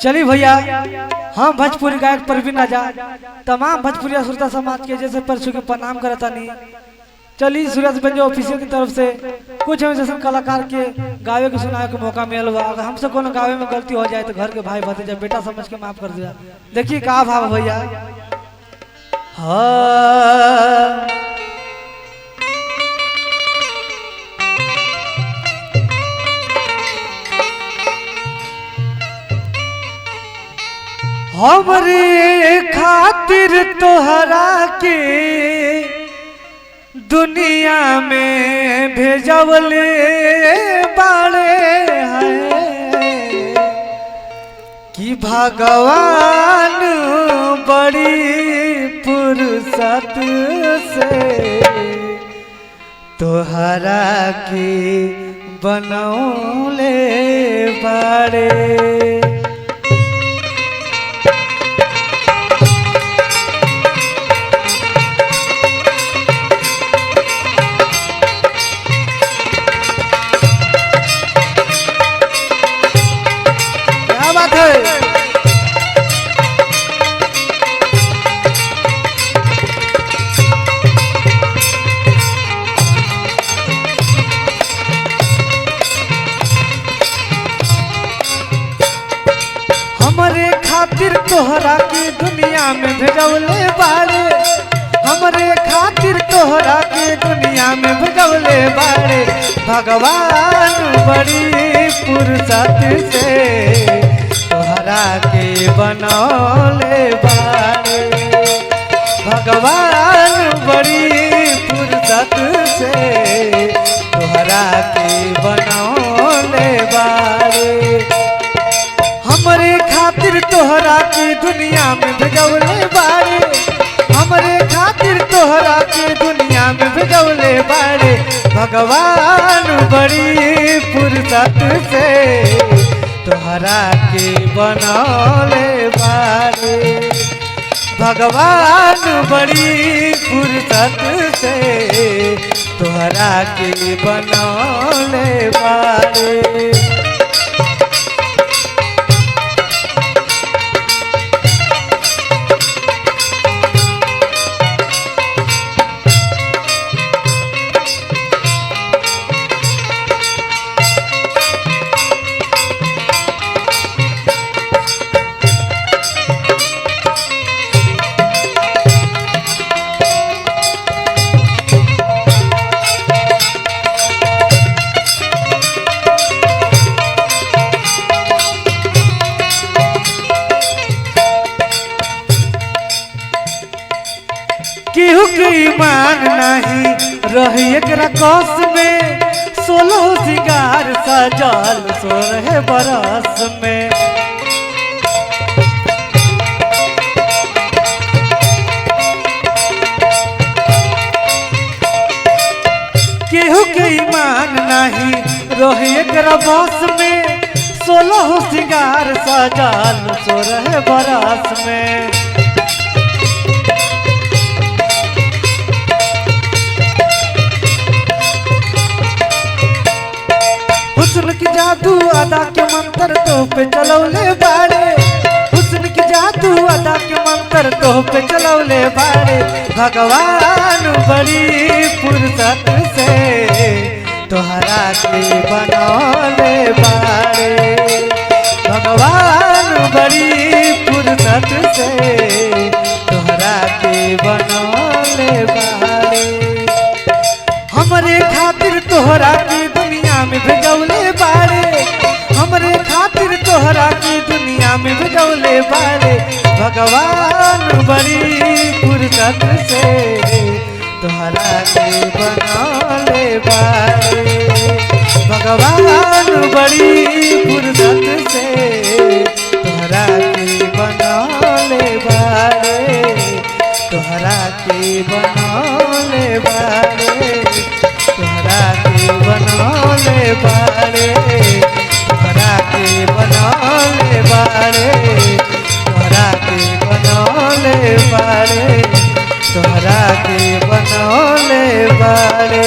चलिए भैया, हम भोजपुरी गायक प्रवीण राजा तमाम भोजपुरी श्रोता समाज के जैसे परसों के प्रणाम करता नहीं। चलिए सूरज बेंजो ऑफिसियल की तरफ से कुछ हम जैसे कलाकार के गावे के सुनाए के मौका मिल बा। अगर हमसे कोनो गावे में गलती हो जाए तो घर के भाई भतीजा बेटा समझ के माफ कर दिया। देखिए का भाव भैया। हाँ हमरे खातिर तोहरा के दुनिया में भेजवले बाड़े हैं कि भगवान बड़ी फुर्सत से तोहरा के बनौले बाड़े। हमरे खातिर तोहरा के दुनिया में भेजवले बाड़े, हमरे खातिर तोहरा के दुनिया में भेजवले बाड़े। भगवान बड़ी फुर्सत से तोहरा के बनौले बाड़े। भगवान बड़ी फुर्सत से तोहरा के बनौले बाड़े। हमरे खातिर तोहरा के दुनिया में भेजवले बाड़े, हमरे खातिर तोहरा के दुनिया में भेजवले बाड़े। भगवान बड़ी फुर्सत से तोहरा के बनौले बाड़े। भगवान बड़ी फुर्सत से तोहरा के बनौले बाड़े। केहू के ईमान नहीं रही एकरा कस में, 16 सिंगार सजल 16 बरस में। केहू के ईमान नहीं रही एकरा बस में, 16 सिंगार सजल 16 बरस में। हुस्न की जादू अदा के मंत्र तो पे चलौले बाड़े, हुस्न की जादू अदा के मंत्र तो पे चलौले बाड़े। भगवान बड़ी फुर्सत से तोहरा के बनौले बाड़े। भगवान बड़ी फुर्सत से तोहरा के बनौले बाड़े। हमरे खातिर तोहरा के दुनिया में भेजवले बाड़े, हमरे खातिर तोहरा के दुनिया में भेजवले बाड़े। भगवान बड़ी फुर्सत से तोहरा के बनौले बाड़े। भगवान बड़ी फुर्सत से तोहरा के बनौले बाड़े। तोहरा के बनौले बाड़े, तोहरा के बनौले बाड़े, तोहरा के बनौले बाड़े, तोहरा के बनौले बाड़े, तोहरा के बनौले बाड़े।